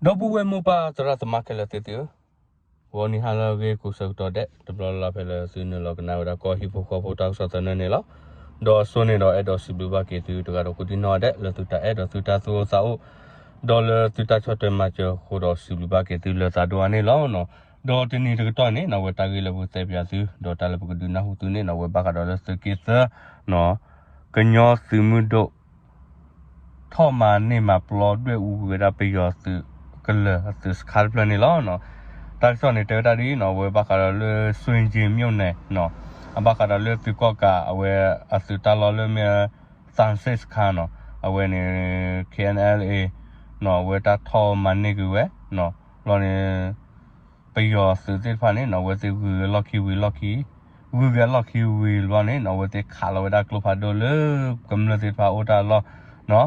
Dobu mupa terat makel titiu. Woni hala ge kusuk tode. Teblola pele sini lo kena udah ko hipo ko potak sotane ne lo. Do sone do edo sibuba ke tu to garo kuti no de le tuta edo tuta so sao. Do le tuta chote macho ko do sibuba ke tu le ta do ane lo no. Do tini to to ne na we ta ge le bu te pya tu do ta le bu du na hu tu ne na we ba ka do le se ke sa no. Kenyo simu do ท่อมาเนี่ยมาปลอดด้วยอูเวลาไปยอสือกันเลยสือคาร์พลานี่ล้อเนาะแต่ส่วนในเตอร์ดารีเนาะเวบักการ์เลยส่วนจีมิวเนี่ยเนาะบักการ์เลยฟิกก็เอาเวสือตลอดเลยมีซันเซ็ตคาเนาะเอาเวเนี่ย KNLA เนาะเวตัดท่อมันนี่คือเวเนาะเราเนี่ยไปยอสือที่ผ่านนี่เนาะเวที่คือล็อกกี้ล็อกกี้เราเนี่ยเนาะเวที่ขาเราเวลากลุ่มพัดโดเลยกำลังที่ผ่านโอตาล้อเนาะ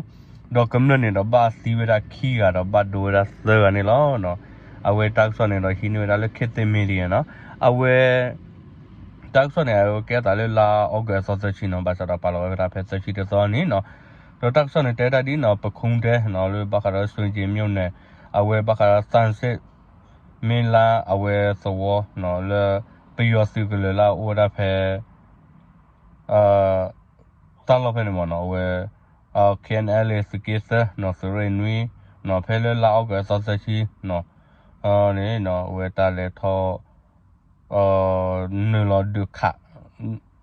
ดอกกำเนิดเนี่ยเราบ้าซีเวลาขี้กันเราบ้าดูเวลาเสือเนี่ยล้อเนาะเอาไว้ตักส่วนเนี่ยเราหินเวลาเลือกคิดเต็มมีดีเนาะเอาไว้ตักส่วนเนี่ยเราแก้ตาเลยลาออกจากสัตว์ชีนเนาะบาสระปาเราเวลาเพชรชีเดซอนนี่เนาะเราตักส่วนเนี่ยแต่ดีเนาะประคองเดเนาะเลยบักการ์ส่วนจีมิวเนี่ยเอาไว้บักการ์ซันเซ็ตเมลาเอาไว้สวอเนาะเลยไปยอสิกเลยละโอราเพตลอดเป็นมันเนาะเอาไว้KNLA สเกตเนาะสเรนุยเนาะเพลลาออกจากสัตว์ชีเนาะนี่เนาะเวตาเลทอเนลอดูขะ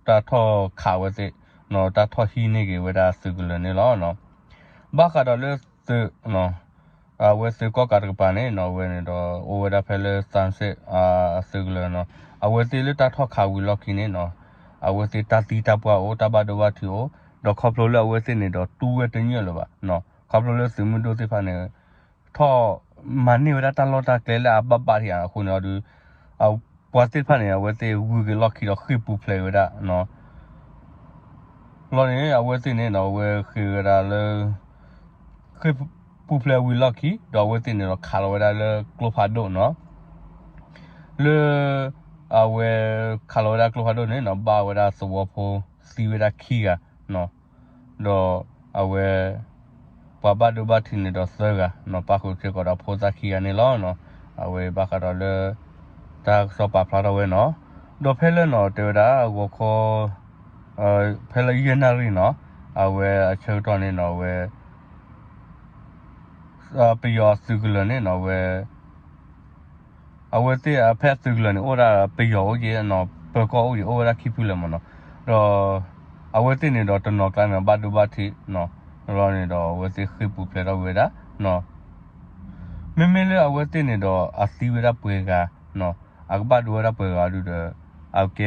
ตาทอขาเวสิเนาะตาทอฮีนี่เวลาสึกเลยนี่ล้อเนาะบ้าก็ดอลเลยสึเนาะเวสิก็การกับปานี่เนาะเวนี่ดอโอเวลาเพลสันเซสึกเลยเนาะเวสิเลยตาทอขาวิล็อกกินี่เนาะเวสิตาตีตาปัวโอตาบาดวาทิโอดอกขับรถแล้วเวสิเนี่ยดอกตู้เวทีเนี่ยหรอวะเนาะขับรถแล้วสิมันดูสิพันเนี่ยท่อมันนี่เวลาตลอดตาเกลืออับบาร์ที่อ่ะคุณเอาดูเอาปวดสิพันเนี่ยเวทีวูกล็อกที่เราขึ้นปุ๊บเลยเวลาเนาะเราเนี่ยเอาเวสิเนี่ยเนาะเวคือเวลาเลยขึ้นปุ๊บเลยวีล็อกที่ดอกเวสิเนี่ยเราขาเราเวลาเลยกลัวพาดเนาะเลยเอาเวขาเราเวลากลัวพาดเนี่ยเนาะบ้าเวลาสวอปซีเวลาขี้อะเนาะดอเอาเวปะบาดูบาทินดอเซกะเนาะปะคุเกก็ดอโพซาคีอันนี้ล้อเนาะเอาเวบากะดอเลตาสปะพลาดเวเนาะดอเพลเนาะเตดาวอคอเพลเยนารีเนาะเอาเวอเชตอนนี่เนาะเวปยอสุกลเนี่ยเนาะเวเอาเวที่เพชรสุกลเนี่ยโอราปยอเยเนาะปะก็โอโอราคิปุเลมเนาะดอเอาเวที่เนี่ยดอตนอกันบาดูบาทิเนาะเราเนี่ยดอเวที่ขึ้นปุ๊บเลยเราเวลาเนาะไม่เลยเอาไว้ที่นี่ดออาศัยเวลาเปิดกันเนาะอักบาดูเวลาเปิดกันดูเด้อเอาเก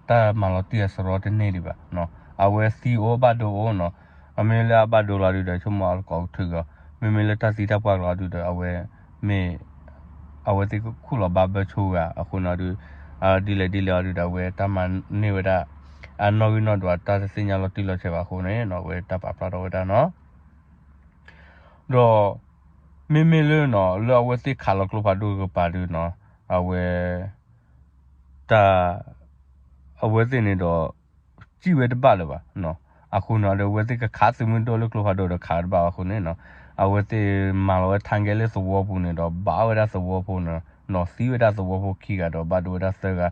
ต้ามาลอตีสรอตเนี่ยดีป่ะเนาะเอาไว้ซีโอบาดูโอเนาะอเมริกาบาดูลาดูเด้อชั่วโมงอัลกอถึงก็ไม่เลยตัดสินใจปากลาดูเด้อเอาไว้ไม่เอาไว้ที่คู่เราบาเบชัวอะคุณเอาดูดีเลยเอาดูเด้อเว้แต่มันนี่เวลาอันนอกนอกตัวตัดสินใจลอตีลอใช่ป่ะคุณเนี่ยเนาะเว้แต่ปะปลาเราเวลาเนาะรอไม่เลยเนาะเราเวทีขาลกลูกพาดูก็พาดูเนาะเอาเวแต่เอาเวทีนี่ดอจีเวทบ้าเลยป่ะเนาะอาคุณเนาะเดี๋ยวเวทีก็ขาสมุนโดลูกลูกพาดูเดี๋ยวขาบ้าอาคุณเนี่ยเนาะเอาเวทีมาเราทางเกลือสวอปูเนี่ยดอบ้าเวลาสวอปูเนาะเนาะซีเวลาสวอปูขี้กันดอบ้าดูเวลาเสือ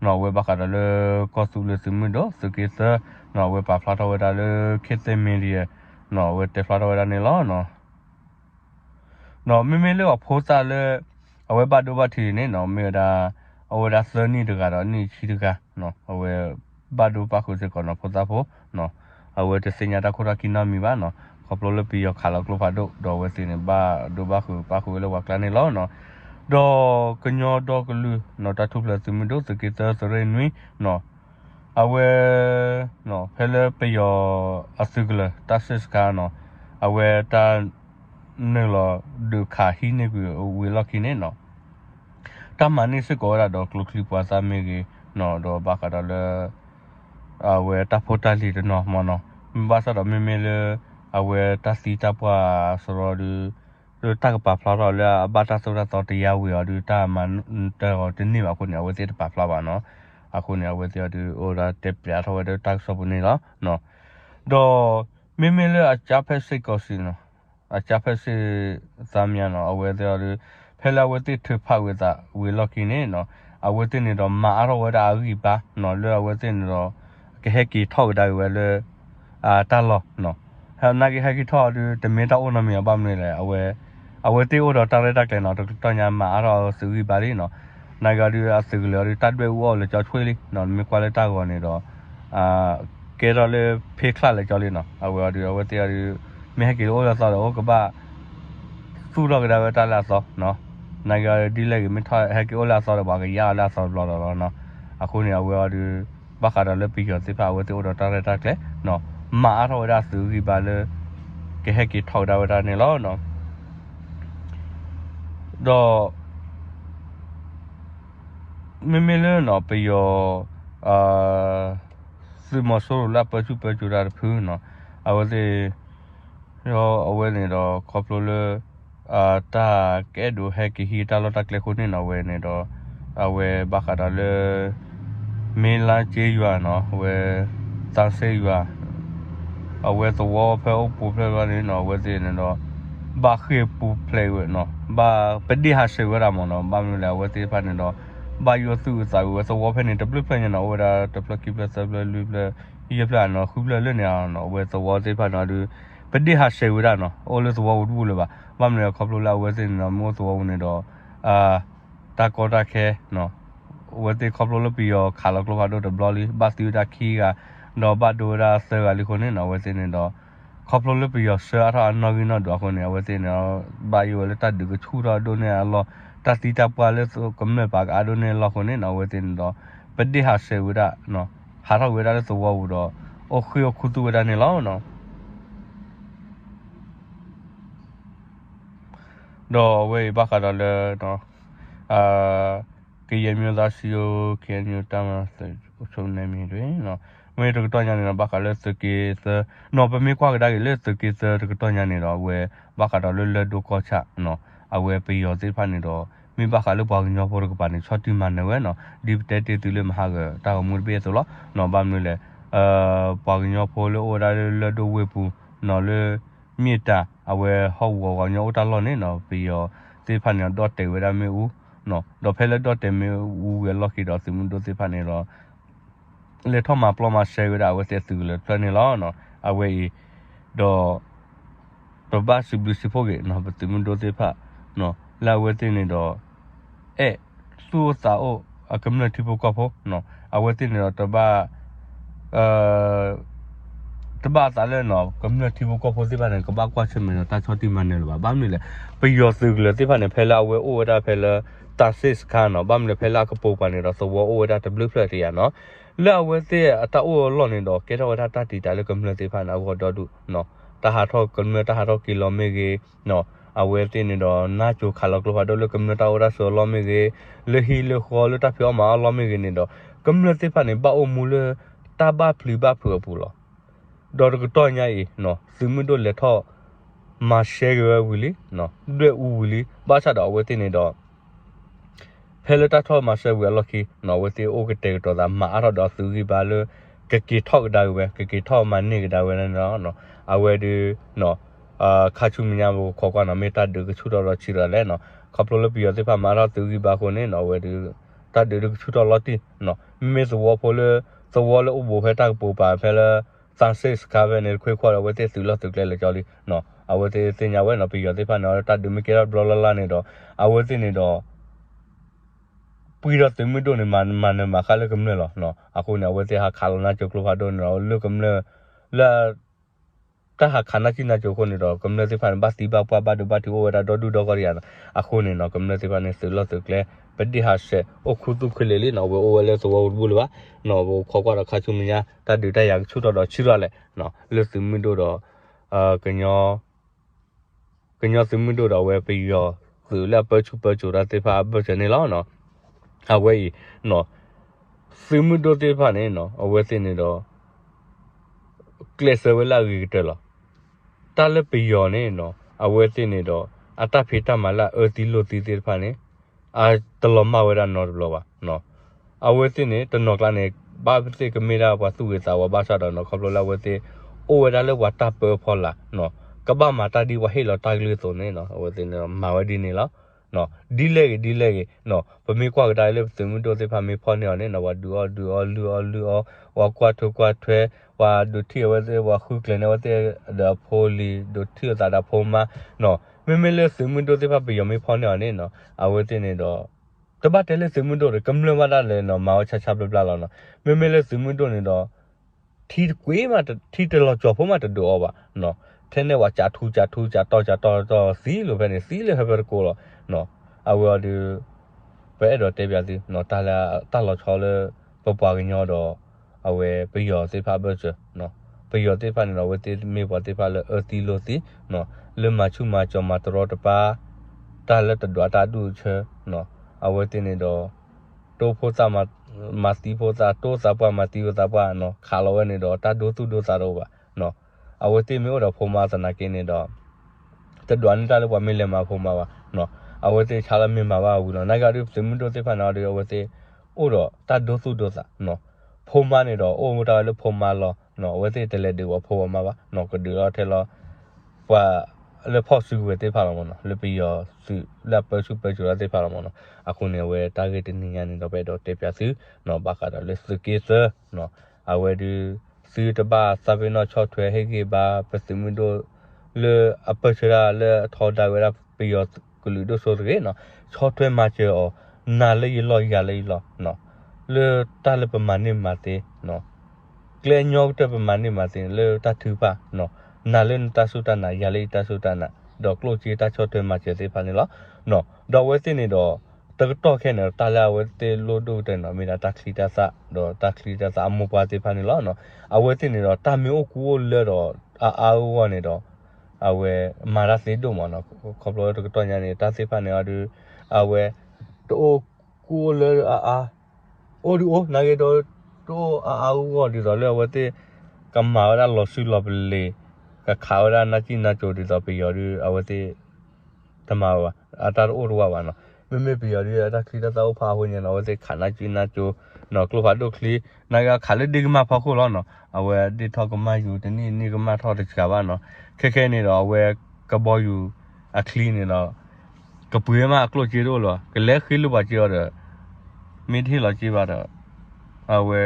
เนาะเวบ้ากันเลยก็สุเลยสมุนโดสเกสเนาะเวป้าพลาดเวลาเลยคิดเต็มเมียเนาะเวทีพลาดเวลาเนี่ยล้อเนาะเนาะไม่เลยว่าโพสต์เลยเอาไว้บาดูบาทีนี่เนาะไม่ได้เอาไว้ดัสนี่ดูกันนี่ชีดูกันเนาะเอาไว้บาดูปาคุเสก่อนเนาะโพสต์โพเนาะเอาไว้จะเสียดายคนรักกินน้ำมีบ้านเนาะขอบเลยปีขาเรากลัวพาดูดอกไว้สิเนี่ยบาดูปาคุเลยว่ากันนี่ล้อเนาะดอกกญอดอกลือเนาะตาทุบเลยสิมันดูสกิตสเรนุยเนาะเอาไว้เนาะเพลไปยออาศัยเลยตัดสินกันเนาะเอาไว้ตาเนี่ยเราดูขาหินเนี่ยกูเวลากินเนี่ยเนาะถ้ามันนี่สกอร์ดอกลุกลีปัวซามีกีเนาะดอกบักการ์เลยเอาไว้ตาโพตาลีเนาะมันเนาะมีภาษาดอกไม่เลยเอาไว้ตาสีตาปัวสโลดูตากระป๋าพลาดเลยบัตรสุดาต่อตียาวิดูตามันแต่ก็ที่นี่ว่าคนเอาไว้ที่ปากพลาดเนาะอาคนเอาไว้ที่ดูโอ้ละเต็มเปลี่ยนเอาไว้ดูตากสบุนี่เนาะดอกไม่เลยอาจจะเพชรก็สิเนาะ chả phải sự giảm nhẹ nó ở đây rồi phải là ở đây thứ phát với ta với lucky này nó ở đây này đó mà ở đây ở cái ba nó là ở đây này đó cái hệ kỹ thuật đây với là ta lo nó hay là cái hệ kỹ thuật thì tụi mình đã ôn lại mình bao nhiêu rồi ở đây ở đó ta lại đặt cái nó tụi nhà mà ở sự cái ba đi nó này cái đi ở sự cái tắt về u là cho thuê đi nó mình qua lại ta gọi này đó cái đó là phê khá là cho lên nó ở đây mình hay kiểu ở đó đó cái ba su đó cái đó ta là sao nó này cái đi lại mình thay hay kiểu là sao đó bảo cái giá là sao đó nó khu này ở đây bác ở đó là bây giờ thì phải ở đây ở đó ta lại cái nó mà ở đó là sự cái ba là cái hay cái thầu đó này nó đó mình nó bây giờ sự mà số là bao nhiêu ra phứ nó ở đây rồi ở đây đó couple là ta cái đồ hay cái hi ta lo ta cái khu này nó về này đó ở bác ở đó là mình là chơi vừa nó về tăng xây vừa ở tàu vào phải ở bộ phải vào này nó về đây này đó ba khi bộ play với nó ba bên đi hát chơi với ra mà nó ba mình là về đây phải này đó ba yêu tu tại về tàu vào phải này double play nó về đó double keep double loop ये प्लान ना खूब ले लेने आना वे तो वो ते पाना दु पड्डी हाथ से उड़ा ना ओले तो वो उड़ ले बा बाम ने खपलो ला वे ते ना मो तो वो ने दो ता को ता खे नो वे ते खपलो ले पियो खाला क्लो बा दो द ब्लॉली बा ती ता खी का नो बा दो रा से ga li khone ना वे ते ने दो खपलो ले पियो से आ था ना gi ना दो khone वे ते ना बा यो ले ता दु को छू रा दो ने लो ता ती ता पा ले तो कम ने बा आ दो ने लो khone ना वे ते ने दो पड्डी हाथ से उड़ा नोဟာတော့ဝေးတာလဲသဝဘူးတော့အခုရခုတူဝေးတာနေလောက်နော်တော့ဝေးဘာခါတော့လဲနော်ကရမျိုးသားစီယိုကေမျိုးတမစချုံနေမီတွေနော်ဝေးတော့ညာနေတော့ဘာခါလဲစကေစနော်ပမေကွာကဒါလေစကေစတော့ညာနေတော့ဝေးဘာခါတော့လဲဒုကောချနော်အဝဲပီရောသိဖာနေတော့မိဘခါလို့ပေါင်းညောဖို့ကပါနေချောတိမနေဝဲနော်ဒီတဲတေတူလေမဟာကတာမူဘေးဆိုလို့နော်ဘာမလို့လဲပေါင်းညောဖို့လို့ဩဒါလေဒိုဝေပူနော်လေမြေတာအဝဲဟောဝေါညောတာလို့နေနော်ပြီးရောသိဖာနေတော့တေဝဲရမေဦးနော်တော့ဖဲလေတော့တေမေဦးဝဲလော်ကီတော့စီမွန်တို့သိဖာနေတော့လေထော်မှာပလော်မှာရှဲရတာဝဲတဲ့သူလေဖနေလို့နော်အဝဲတော့ဘာစီဘစီဖို့ကနော်ဘတိမွန်တို့သိဖာနော်လာဝဲတဲ့နေတော့သူ့စာအိုအကမ္နတီဖို့ကဖို့နော်အဝဲတင်တော့တဘာသာလဲနော်ကမ္နတီဖို့ကဖို့ဒီပါနေကဘာကွာချင်မနော်တာချောတိမနေလို့ဘာမလဲပယောစုကလေဒီပါနေဖဲလာဝဲအိုဝဒါဖဲလာတာစစ်ခါနော်ဘာမလဲဖဲလာကပိုပါနေတော့သဝအိုဝဒါ W flat ရနော်လာဝဲတဲ့အတအိုလော်နေတော့ကဲတော့ဒါတာတီတာလေကမ္နတီဖာနာဝတော့ဒုနော်တာဟာတော့ကမ္နတာဟာတော့ကီလိုမီဂီနော်အဝဲတင်နေတော့နာချိုခါလောက်လို့တော့ကမ္နတာဝရဆိုလော်မီဂီလေဟီလေခေါ်လို့တာပြောမှာလော်မီဂီနေတော့ကမ္နတီဖာနေဘာအိုမူလေတာဘာဖလီဘာဖူပူလောဒေါ်ကတော့ညာရီနော်သူမတို့လက်ထော့မာရှဲရွယ်ဝီလီနော်တွေ့ဦးဝီလီဘာချတော့ဝဲတင်နေတော့ဖဲလတာထော့မာရှဲဝီလော်ကီနော်ဝဲတီအိုကတေတော့ဒါမာရတော့သူကြီးပါလို့ကကီထော့ဒါဝဲကကီထော့မနေဒါဝဲနော်အဝဲဒီနော်ခါချူမညာကိုခေါ်ကွာနော်မေတာဒုကချူတော့ချီရလဲနော်ခပလိုလပြတဲ့ဖာမာရသူကြီးပါကိုနေနော်ဝဲဒီတတ်ဒုကချူတော့လတိနော်မေဇဝဖိုလေဇဝလေဥဘောဖဲတာပူပါဖဲလဲစန်စစ်ကာဗနေခွေခေါ်ဝဲတဲ့သူလတုကလဲကြော်လီနော်အဝဲတဲ့တင်ညာဝဲနော်ပြရတဲ့ဖာနော်တတ်ဒုမကေရဘလလာနေတော့အဝဲတဲ့နေတော့ပြီးတော့တင်မတို့နေမှာခါလေကမလဲနော်အခုနေဝဲတဲ့ဟာခါလနာချက်ကလဖာတော့နော်လူကမလဲလာတာဟာခနာကိနာချိုခုနေတော့ community fan ဘာတီဘာပွားဘာဒူဘာတီဝရဒဒူဒဂရီယာအခုနေနော် community fan နဲ့ဆိုလို့ကလေပဒီဟာရှေအခုတုခလေလီနော်ဝလဲဆိုဝဘူးလပါနော်ဘခေါ်ကွာခါချုံညာတဒူတရချူတော့ချီရလဲနော်လူစမင်းတို့တော့ကညောစမင်းတို့တော့ဝဲပြီးရောသူလက်ပချူရတဲ့ဖာဘချနေလောနော်အဝဲနော်စမင်းတို့တဲ့ဖာနေနော်အဝဲတင်နေတော့ကလစ်ဆဝဲလာကြီးတယ်လားတာလပီယောနေနော်အဝဲတင်နေတော့အတဖေတမလာတီလိုတီတေဖာနေတလမဝရနော်လောပါနော်အဝဲတင်နေတနော်ကလာနေဘာပတိကမေရာဘာသူဝေသာဝဘာသာတော့နော်ခပလိုလာဝဲတေအိုဝဲဒါလေဝတာပဖောလာနော် ကဘာမာတာဒီဝဟေလောတိုက်လို့ဆိုနေနော်ဝသိနေမာဝဒီနေလောနော်ဒီလေနော်ဗမေကွာကတိုင်းလေသမှုတော့တဲ့ဖာမေဖော်နေအောင်နော်ဝဒူလူဝကွာထွဲဝဒူတီဝဲဝခုကလနေဝတဲ့ဒဖိုလီဒူတီတာဒါဖိုမာနော်မေလေသမှုတော့တဲ့ဖာပြယမေဖော်နေအောင်နော်အဝသိနေတော့တပတ်တဲလေသမှုတော့ကမ္လဝဒါလေနော်မောချပပလာလောနော်မေလေသမှုတော့နေတော့ထီကွေးမှာထီတလောကြော်ဖို့မှာတော်ပါနော်ထဲနဲ့ဝါချထူတော့စီလိုပဲနေစီလေဟဘကိုလောနော်အဝဒီဘယ်တော့တေးပြစီနော်တာလောချောလေပပကညောတော့အဝဲပြရောစေဖာဘချနော်ပြရောတေးဖာနေတော့ဝတေးမေဘတေးဖာလေအတီလိုစီနော်လေမချုမချမတော်တပါတာလက်တော်တာဒူချနော်အဝဲတင်းနေတော့တိုးဖို့စာမတီဖို့စာတိုးစာပွားမတီဖို့စာပွားနော်ခါလောဝဲနေတော့တာဒိုသူဒိုစာတော့ပါနော်အဝတေးမျိုးတော့ဖုံမစနာကင်းနေတော့တဒွန်တာလည်းပွားမေးလဲမှာဖုံမပါနော်အဝတေးချလာမြင်မှာပါဘူးနော်နိုင်ကတူစမှုတို့တေဖာနာတွေအဝတေးအိုတော့တာဒိုသူဒိုစာနော်ဖုံမနေတော့အိုမတာလည်းဖုံမလောနော်အဝတေးတလဲတူဖုံမပါနော်ကဒူတော့ထဲလောပွာလေဖောက်စုဝဲတေဖာလောနော်လေပြီးရောစုလက်ပစုပစုရတေဖာလောနော်အခုနေဝဲ target နေရနေတော့ပဲတော့တေပြစုနော်ဘာကတော့လေစကေးစနော်အဝဲဒီစီတပါစပင်းတော့ချော့ထွဲဟေကေပါပစမှုတို့လေအပချရာလေထော်တာဝဲပြီးရောကလူတို့ဆိုရဲနော်ချော့ထွဲမှာချေော်နာလေလောရလေလောနော်လေတာလေပမာနေမှာတေနော်ကလဲညောတဲ့ပမာနေမှာတေလေတထူပါနော်နာလေတဆုတနာရလေတဆုတနာတော့ကလိုချီတချော့ထွဲမှာချေသေးပါနေလောနော်တော့ဝဲစင်းနေတော့တကတော့ခဲနေတာလာဝဲတေလို့တို့တဲ့နော်မိတာတက်ခလီတဆတော့တက်ခလီတဆအမပွားတေဖာနေလောနော်အဝဲတင်နေတော့တာမျိုးကူလဲတော့အာဝါနေတော့အဝဲမာရစေတို့မနော်ခေါပလို့တော့ညာနေတာစေဖာနေအဒူအဝဲတော့ကူလဲအိုဒီအိုနာရတော့တော့အာဝါဒီတော့လဲဝဲတေကမာရလောဆူလောပလေကခါရနာချိနာချိုဒီတော့ပြရအဝဲတေတမဝအတာအိုရဝါနော်မေပြရတာခလီတော့ဖာဝင်နော်ဝဲခါနာချိနာချိုနော်ကလိုဖာဒိုခလီနာကခါလေဒီကမဖာခိုလောနော်အဝဲဒီထောက်ကမယူတနီကမထောက်တချာပါနော်ခဲနေတော့ဝဲကဘောယူအခလီနေတော့ကပွေးမကလိုချီတော့လောကလဲခီလိုပါချီရမင်းထီလောချီပါတော့အဝဲ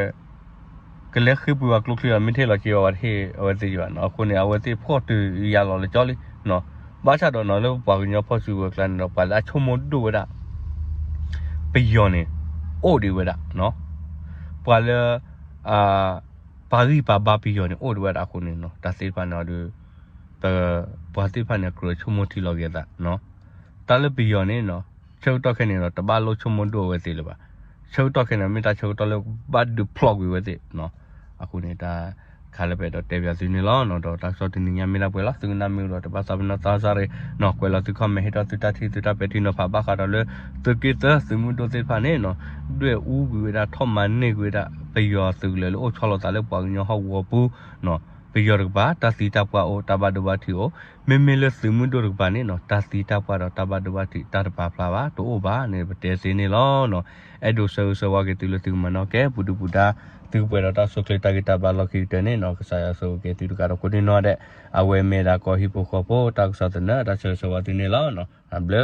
ကလဲခီပူကလိုခလီမင်းထီလောချီရဝတ်ဟေအဝဲတီရနော်ခုနေအဝဲတီဖော့တူရလောလေကြောလီနော်ဘာချတော့နော်လို့ပါကညဖော့စုကလန်တော့ပါလာချုံမဒူဝဒပီယောနေအိုဒီဝဒနော်ပါလာပါရီပါဘာပီယောနေအိုဒီဝဒအခုနေနော်ဒါစေပါနော်ဒီဘာတိဖာနေကရချုံမတီလောခဲ့တာနော်တာလပီယောနေနော်ချုပ်တော့ခဲနေတော့တပါလို့ချုံမဒူဝဲသေးလို့ပါချုပ်တော့ခဲနေမိတာချုပ်တော့လို့ဘတ်ဒူဖလော့ဝဲသေးနော်အခုနေတာခါလည်းပဲတော့တေပြစီနေလောနော်တော့တက်စောတင်ညမီလာပွဲလားသူနာမီတော့တပတ်စပနသာစားရနော်ကွယ်လာသူခမဲဟတော့သူတတိသူတပတိနော်ဖာဘာခါတော့လေသူကိတစမှုတော့စေဖာနေနော်တွေ့ဦးဝေတာထော့မနေကွေတာပယောသူလေလို့ချောလို့တာလေပွားညောဟောဝဘူးနော်ပယောရပါတစီတပွားအိုတဘဒဘတီအိုမေလေစမှုတော့ရပါနေနော်တစီတပွားတော့တဘဒဘတီတတပါဖလာပါတို့ဘာနေတဲစင်းနေလောနော်အဲ့ဒိုဆောဝါကေတူလတူမနော်ကဲဘူဒူဘူဒါသူပွဲတော့ဆုခလတာဂီတာဘာလော်ခီတနေနော်ကစားရဆိုကေတူကတော့ကိုနေနော်တဲ့အဝဲမေတာကောဟီပိုခေါ်ဖို့တောက်ဆောတဲ့နော်ဒါဆောဝါတင်နေလောနော်ဘလ